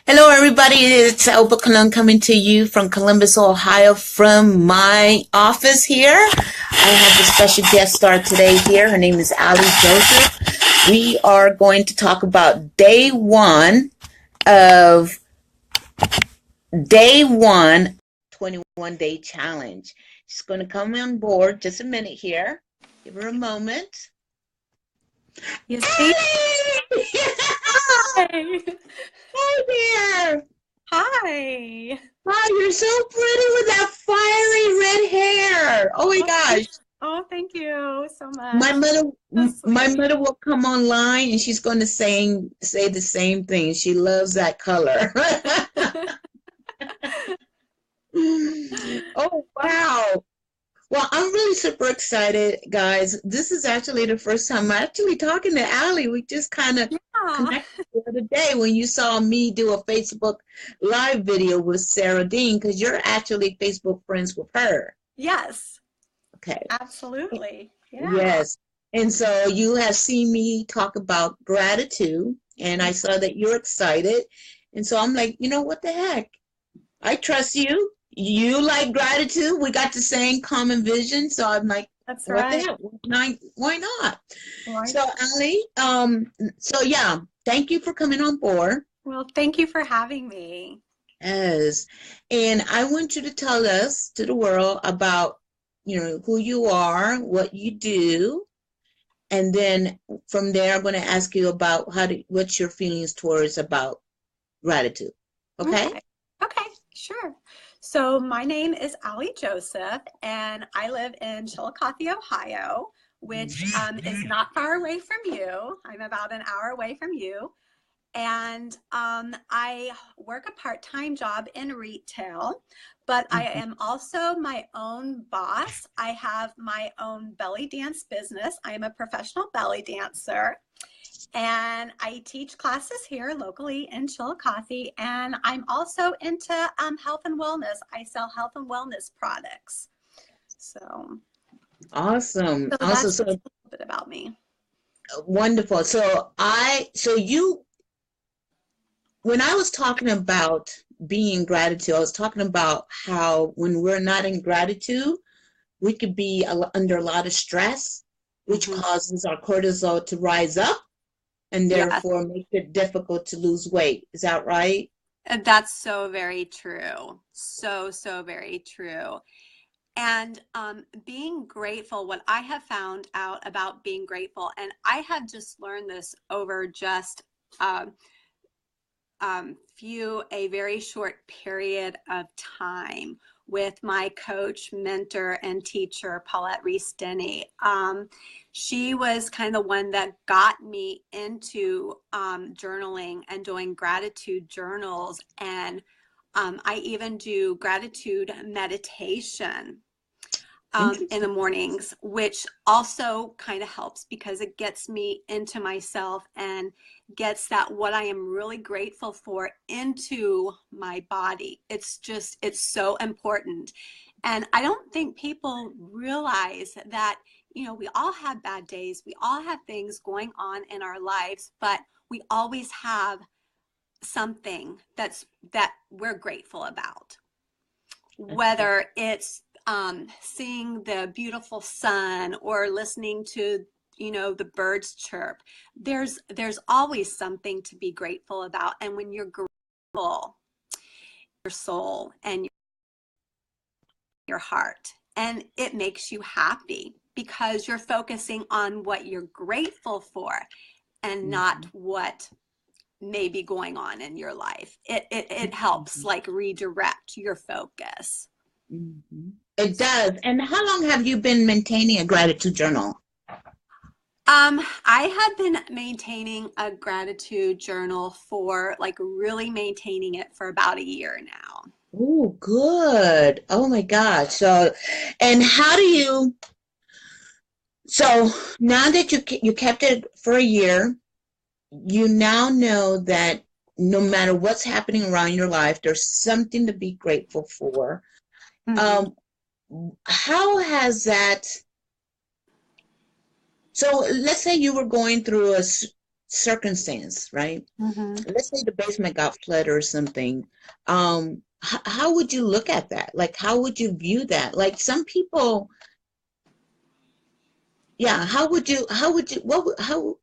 Hello, everybody. It's Elba Colon coming to you from Columbus, Ohio, from my office here. I have a special guest star today here. Her name is Allie Joseph. We are going to talk about of day one 21-day challenge. She's going to come on board just a minute here. Give her a moment. You see? Hi. Hi there. Hi. Oh, you're so pretty with that fiery red hair. Oh my gosh. Oh, thank you so My much. mother So my sweet. mother will come online and she's going to say the same thing. She loves that color. Oh wow. Well, I'm really super excited, guys. This is actually the first time I'm actually talking to Allie. We just kind of Yeah. connected the other day when you saw me do a Facebook Live video with Sarah Dean, because you're actually Facebook friends with her. Yes, Okay. absolutely. Yeah. Yes. And so you have seen me talk about gratitude, and I saw that you're excited. And so I'm like, you know what the heck? I trust you. You like gratitude. We got the same common vision. So I'm like, That's what the right. heck? Why not? Why So not? Ali, so yeah, thank you for coming on board. Well, thank you for having me. Yes. And I want you to tell us, to the world, about, who you are, what you do, and then from there, I'm going to ask you about what's your feelings towards about gratitude. Okay? Okay. Okay, sure. So my name is Allie Joseph, and I live in Chillicothe, Ohio, which is not far away from you. I'm about an hour away from you. And I work a part-time job in retail, but I Mhm. am also my own boss. I have my own belly dance business. I am a professional belly dancer, and I teach classes here locally in Chillicothe. And I'm also into health and wellness. I sell health and wellness products. So, Awesome. so Awesome. that's So just a little bit about me. wonderful. When I was talking about being gratitude, I was talking about how when we're not in gratitude, we could be under a lot of stress, which Hmm. causes our cortisol to rise up and Yes. therefore makes it difficult to lose weight. Is that right? That's so very true. So, so very true. And being grateful, what I have found out about being grateful, and I have just learned this over just um, a very short period of time with my coach, mentor, and teacher, Paulette Reese Denny. She was kind of the one that got me into journaling and doing gratitude journals. And I even do gratitude meditation in the Interesting. mornings, which also kind of helps because it gets me into myself and gets that what I am really grateful for into my body. It's so important. And I don't think people realize that, we all have bad days, we all have things going on in our lives, but we always have something that we're grateful about, whether it's seeing the beautiful sun or listening to the birds chirp. There's always something to be grateful about, and when you're grateful, your soul and your heart, and it makes you happy because you're focusing on what you're grateful for and not Mhm. what may be going on in your life. It helps Mhm. like redirect your focus. Mhm. It does. And how long have you been maintaining a gratitude journal? I have been maintaining a gratitude journal for like really maintaining it for about a year now. Oh, good. Oh my God. And so now that you kept it for a year, you now know that no matter what's happening around your life, there's something to be grateful for. Mhm. Um, how has that, so let's say you were going through circumstance, right? Mm-hmm. Let's say the basement got flooded or something. How would you look at that? Like, how would you view that? Like some people, yeah, how would you, how,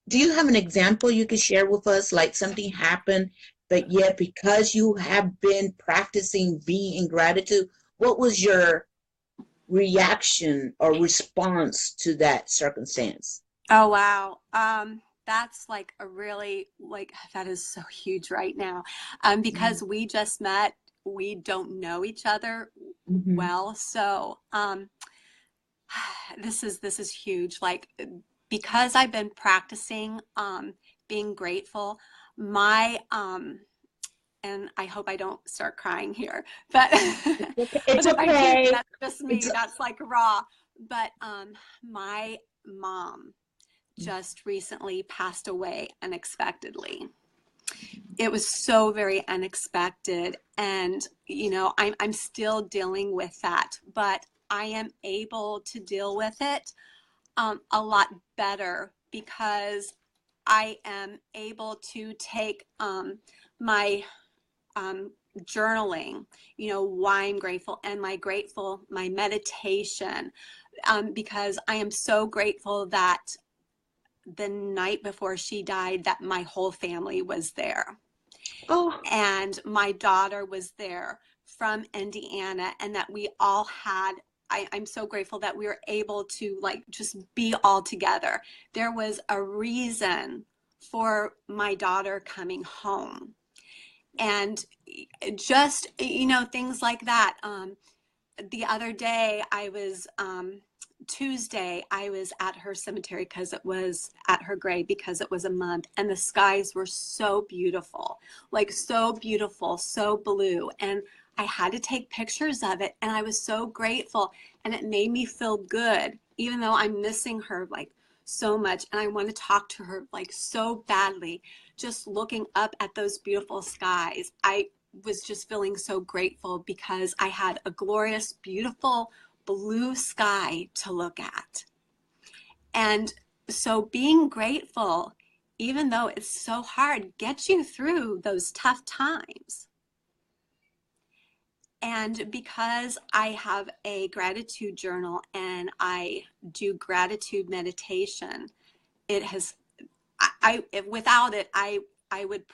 do you have an example you could share with us? Like something happened, but yet because you have been practicing being in gratitude, what was your reaction or response to that circumstance? Oh wow. That's like a really like that is so huge right now. Because we just met, we don't know each other Mm-hmm. well. So this is huge. Like because I've been practicing being grateful, my and I hope I don't start crying here, but It's but if I do, okay. that's just It's me. That's like raw. But my mom just recently passed away unexpectedly. It was so very unexpected, and I'm still dealing with that, but I am able to deal with it a lot better because I am able to take my um, journaling, why I'm grateful, and my meditation, because I am so grateful that the night before she died, that my whole family was there. oh, And my daughter was there from Indiana, and that we all had I'm so grateful that we were able to like just be all together. There was a reason for my daughter coming home. And just, things like that. The other day I was Tuesday, I was at her cemetery because it was at her grave because it was a month, and the skies were so beautiful, like so beautiful, so blue. And I had to take pictures of it, and I was so grateful, and it made me feel good, even though I'm missing her like so much. And I want to talk to her like so badly. Just looking up at those beautiful skies, I was just feeling so grateful because I had a glorious, beautiful blue sky to look at. And so being grateful, even though it's so hard, gets you through those tough times. And because I have a gratitude journal and I do gratitude meditation, it has, without it, I would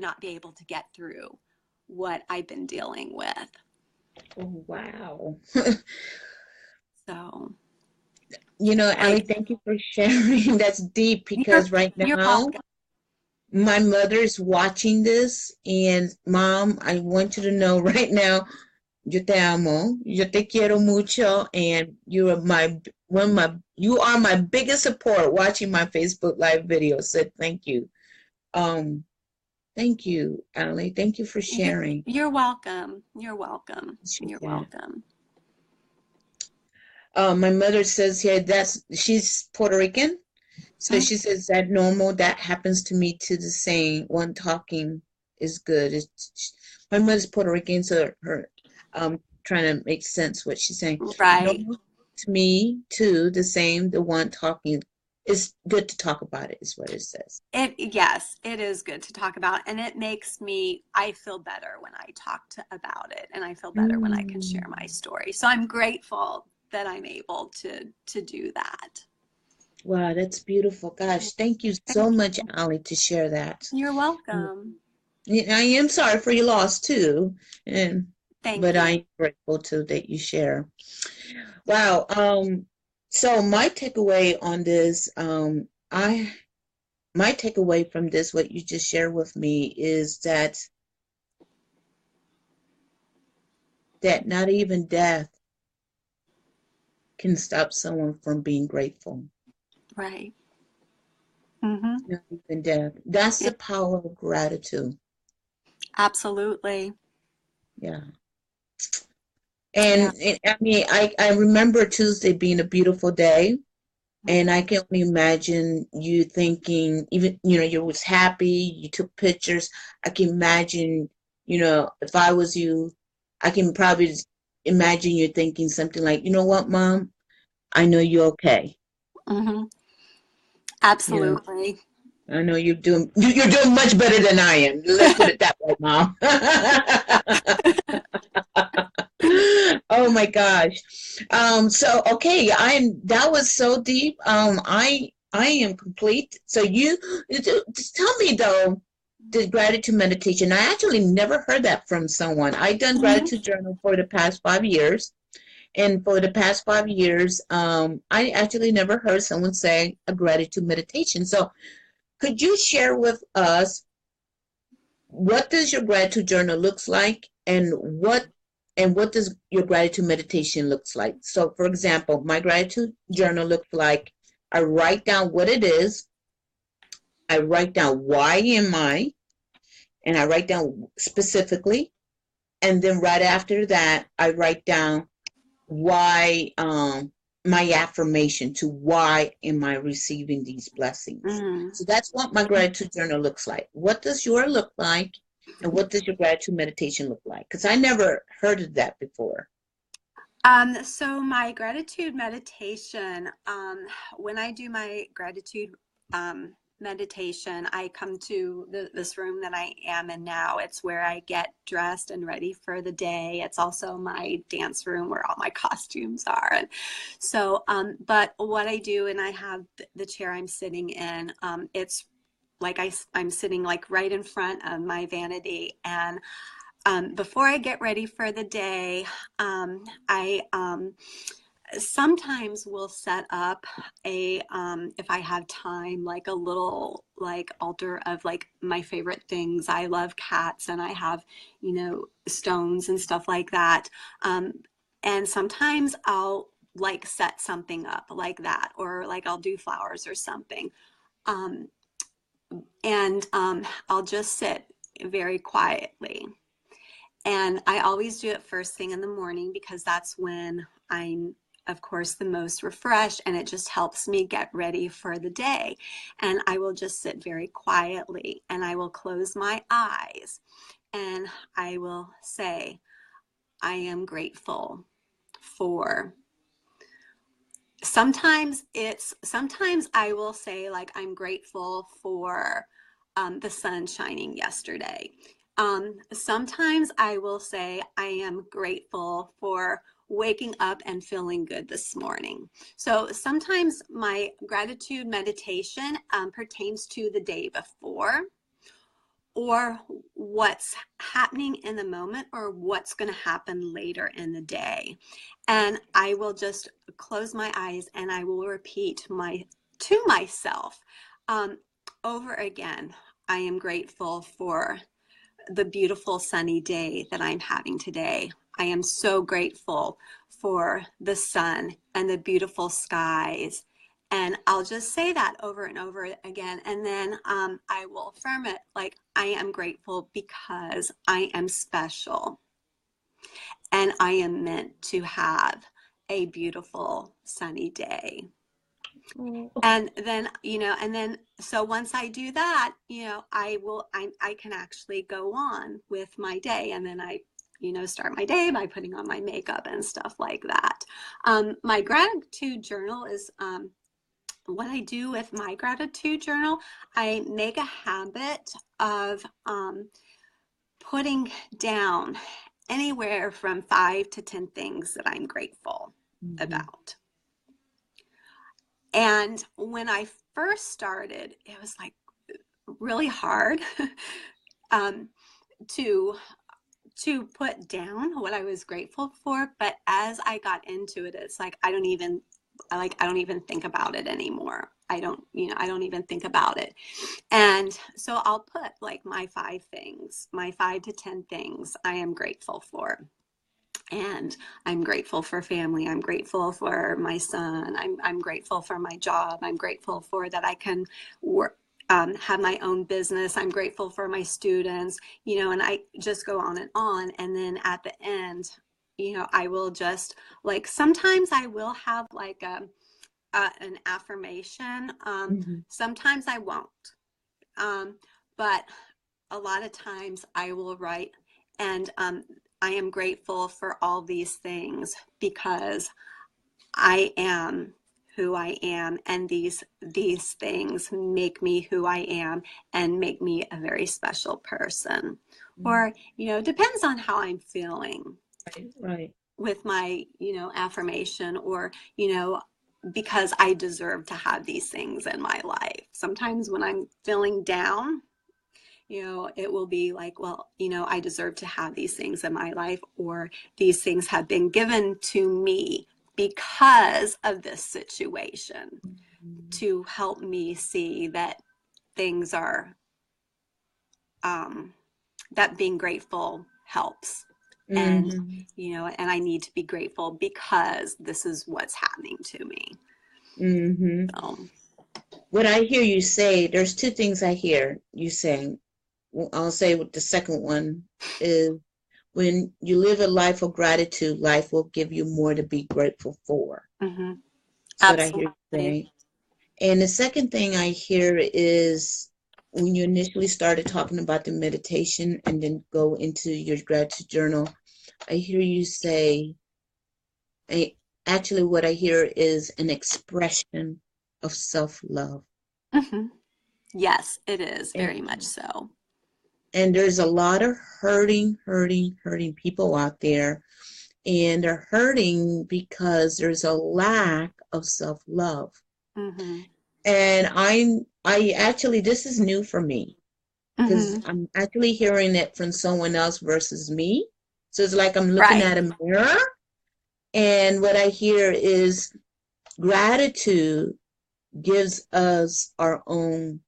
not be able to get through what I've been dealing with. oh, wow. So, Allie, like, thank you for sharing. That's deep you're, because right you're now welcome. my mother's watching this, and mom, I want you to know right now, yo te amo, yo te quiero mucho, and you are my biggest support watching my Facebook live video. So thank you. Um, thank you, Allie. Thank you for You're, sharing. you're welcome. You're welcome. Appreciate You're that. welcome. My mother says here she's Puerto Rican. So Mm, she says that normal, that happens to me too, the same. One talking is good. My mother's Puerto Rican, so her trying to make sense what she's saying. right. Normal to me too, the same. The one talking is good to talk about it, is what it says. Yes, it is good to talk about, and I feel better when I about it, and I feel better when I can Mm. share my story. So I'm grateful that I'm able to do that. Wow, that's beautiful. Yeah, Gosh, thank you so thank much, you. Ali, to share that. You're Mm. welcome. Yeah, I am sorry for your loss too, and Thank but you. I'm grateful too that you share. Wow. So my takeaway on this, my takeaway from this, what you just shared with me, is that not even death can stop someone from being grateful. Right. Mm-hmm. Not even death. That's Yeah, the power of gratitude. absolutely. Yeah. Yeah. And I mean, I remember Tuesday being a beautiful day. And Mm-hmm. I can only imagine you thinking, even, you was happy, you took pictures. I can imagine, if I was you, I can probably just imagine you thinking something like, you know what, Mom? I know you're okay. Mm-hmm. You know, Absolutely. I know you're doing much better than I am. Let's put it that way, Mom. Oh my gosh. So okay, that was so deep. I am complete. So just tell me though, the gratitude meditation. I actually never heard that from someone. I've done Mhm. gratitude journal for the past 5 years. And for the past 5 years, I actually never heard someone say a gratitude meditation. So could you share with us what does your gratitude journal looks like and what does your gratitude meditation looks like? So for example, my gratitude journal looks like I write down what it is, I write down why am I, and I write down specifically, and then right after that I write down why my affirmation to why am I receiving these blessings. Mhm. So that's what my gratitude journal looks like. What does your look like, and what does your gratitude meditation look like? Because I never heard of that before. So my gratitude meditation, when I do my gratitude meditation, I come to this room that I am in now. It's where I get dressed and ready for the day. It's also my dance room where all my costumes are. And so, but what I do, and I have the chair I'm sitting in, it's like I'm sitting like right in front of my vanity, and before I get ready for the day, I sometimes will set up if I have time, like a little like altar of like my favorite things. I love cats, and I have, stones and stuff like that. Um, and sometimes I'll like set something up like that, or like I'll do flowers or something. Um, and I'll just sit very quietly. And I always do it first thing in the morning because that's when I'm, of course, the most refreshed, and it just helps me get ready for the day. And I will just sit very quietly, and I will close my eyes, and I will say, I am grateful for. Sometimes I will say, like, I'm grateful for the sun shining yesterday. Sometimes I will say, I am grateful for waking up and feeling good this morning. So sometimes my gratitude meditation pertains to the day before, or what's happening in the moment, or what's going to happen later in the day. And I will just close my eyes, and I will repeat to myself um, over again, I am grateful for the beautiful sunny day that I'm having today. I am so grateful for the sun and the beautiful skies. And I'll just say that over and over again. And then I will affirm it like, I am grateful because I am special, and I am meant to have a beautiful sunny day. Oh, And then so once I do that, I can actually go on with my day. And then I start my day by putting on my makeup and stuff like that. My gratitude journal is what I do with my gratitude journal. I make a habit of putting down anywhere from 5 to 10 things that I'm grateful mhm. about. And when I first started, it was like really hard um, to put down what I was grateful for. But as I got into it, it's like I don't even think about it anymore. I don't even think about it. And so I'll put like my 5 to 10 things I am grateful for. And I'm grateful for family. I'm grateful for my son. I'm grateful for my job. I'm grateful for that I can work, have my own business. I'm grateful for my students, and I just go on and on. And then at the end, I will just like, sometimes I will have like an affirmation. Mhm. Sometimes I won't. Um, but a lot of times I will write, and I am grateful for all these things because I am who I am, and these things make me who I am and make me a very special person. Mm. Or, depends on how I'm feeling Right, right. with my, affirmation, or, because I deserve to have these things in my life. Sometimes when I'm feeling down, it will be like, well, I deserve to have these things in my life, or these things have been given to me because of this situation, Mhm. to help me see that things are, um, that being grateful helps. And, Mhm. and I need to be grateful because this is what's happening to me. Mhm. So, What I hear you say, there's two things I hear you saying. Well, I'll say what the second one is, when you live a life of gratitude, life will give you more to be grateful for. mhm, That's what I hear you absolutely. saying. And the second thing I hear is, when you initially started talking about the meditation and then go into your gratitude journal, I hear you say, I, actually, what I hear is an expression of self-love. Mhm. Yes, it is And, very much so. and there's a lot of hurting people out there, and they're hurting because there's a lack of self-love. Mhm. And I actually, this is new for me, because Mhm. I'm actually hearing it from someone else versus me. So it's like I'm looking Right. at a mirror, and what I hear is gratitude gives us our own,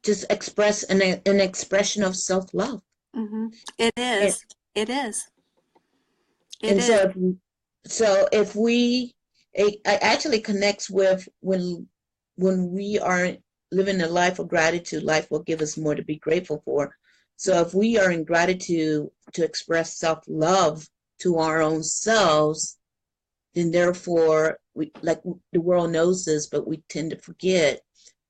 just express an expression of self-love. It And, is. It is. It and is. if we, it actually connects with when we are living a life of gratitude, life will give us more to be grateful for. So if we are in gratitude to express self-love to our own selves, then therefore we, like, the world knows this, but we tend to forget.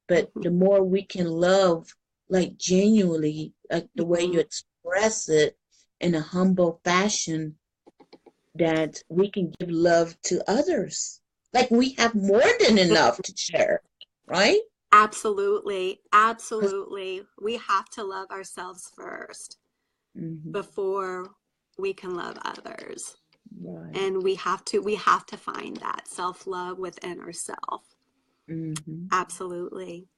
But Mhm. the more we can love, like genuinely, like the way you Mhm. express it in a humble fashion, that we can give love to others. Like we have more than enough to share, right? Absolutely. Absolutely. We have to love ourselves first Mm-hmm. before we can love others. Right. And we have to find that self-love within ourselves. Mm-hmm. Absolutely.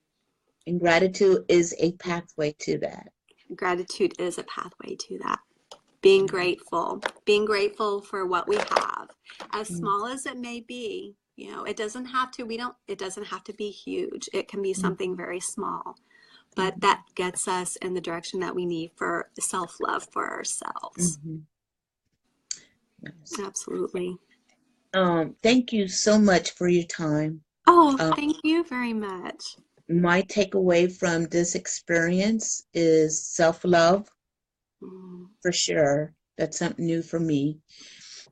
And gratitude is a pathway to that. Gratitude is a pathway to that. Being grateful for what we have, as Mm-hmm. small as it may be. It doesn't have to be huge. It can be something very small, but Mm-hmm. that gets us in the direction that we need for self-love for ourselves. Mm-hmm. Yes. Absolutely. Thank you so much for your time. Oh, Um, thank you very much. my takeaway from this experience is self-love, Mm, for sure. That's something new for me.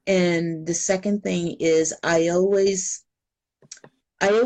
And the second thing is, I always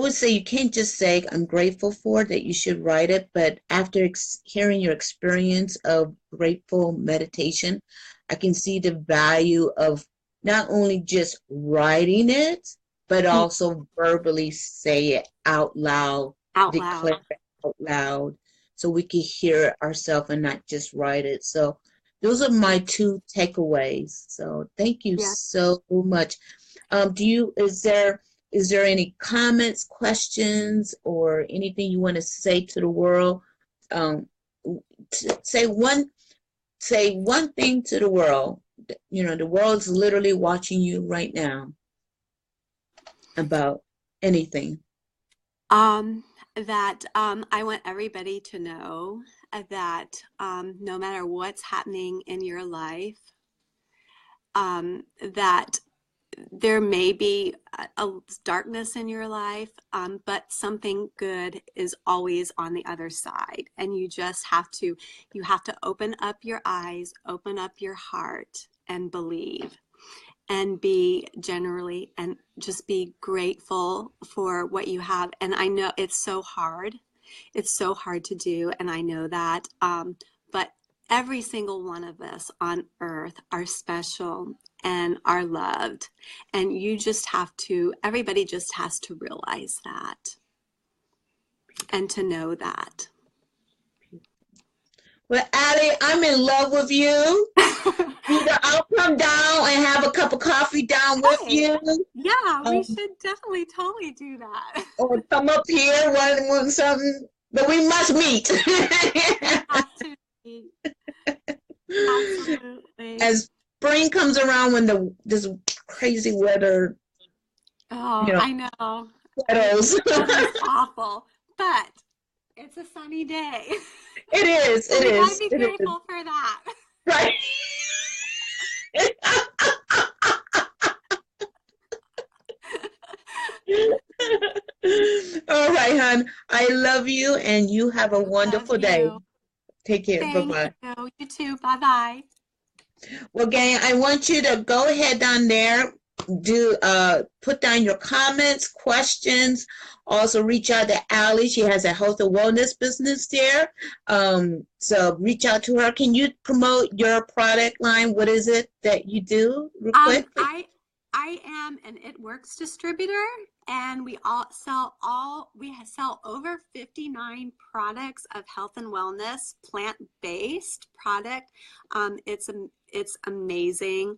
say you can't just say I'm grateful for, that you should write it, but after hearing your experience of grateful meditation, I can see the value of not only just writing it, but mm, also verbally say it out loud, out loud. declare it out loud, so we can hear it ourselves and not just write it. So those are my two takeaways. So thank you Yeah. so much. Is there any comments, questions, or anything you want to say to the world? Um, say one thing to the world. The world's literally watching you right now about anything. That I want everybody to know that no matter what's happening in your life, that there may be a darkness in your life, but something good is always on the other side. And you have to open up your eyes, open up your heart, and believe, and be generally, and just be grateful for what you have. And I know it's so hard. It's so hard to do, and I know that. But every single one of us on earth are special, and are loved. And you just have to, everybody just has to realize that and to know that. Well, Allie, I'm in love with you. Either I'll come down and have a cup of coffee down with Hey, you, yeah, we um, should definitely totally do that. or come up here one something. But we must meet. We have to be. Absolutely. As spring comes around, when this crazy weather, Oh, you know, I know. settles. Weather's awful, but it's a sunny day. It is. So It we gotta is. be It is. grateful for that. Right. All right, hon. I love you, and you have a Love wonderful day. you. Take care. Thank Bye-bye. you. You too. Bye bye. Well, gang, I want you to go ahead down there, put down your comments, questions. Also, reach out to Allie. She has a health and wellness business there. So reach out to her. Can you promote your product line? What is it that you do, real quick? I am an It Works distributor, and we sell over 59 products of health and wellness, plant-based product. It's amazing.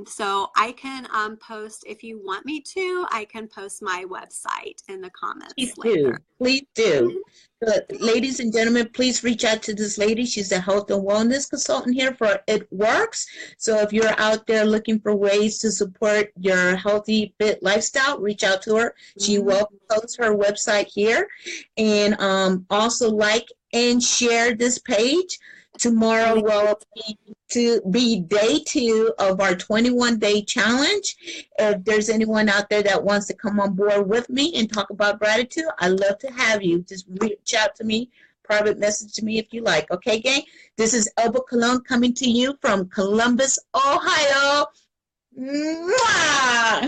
So I can post, if you want me to, I can post my website in the Please comments do. later. Please do. Mhm. Ladies and gentlemen, please reach out to this lady. She's a health and wellness consultant here for It Works. So if you're out there looking for ways to support your healthy, fit lifestyle, reach out to her. She will post her website here. And also like and share this page. Tomorrow will be day 2 of our 21-day challenge. If there's anyone out there that wants to come on board with me and talk about gratitude, I'd love to have you. Just reach out to me, private message to me if you like. Okay, gang? This is Elba Cologne coming to you from Columbus, Ohio. Mwah!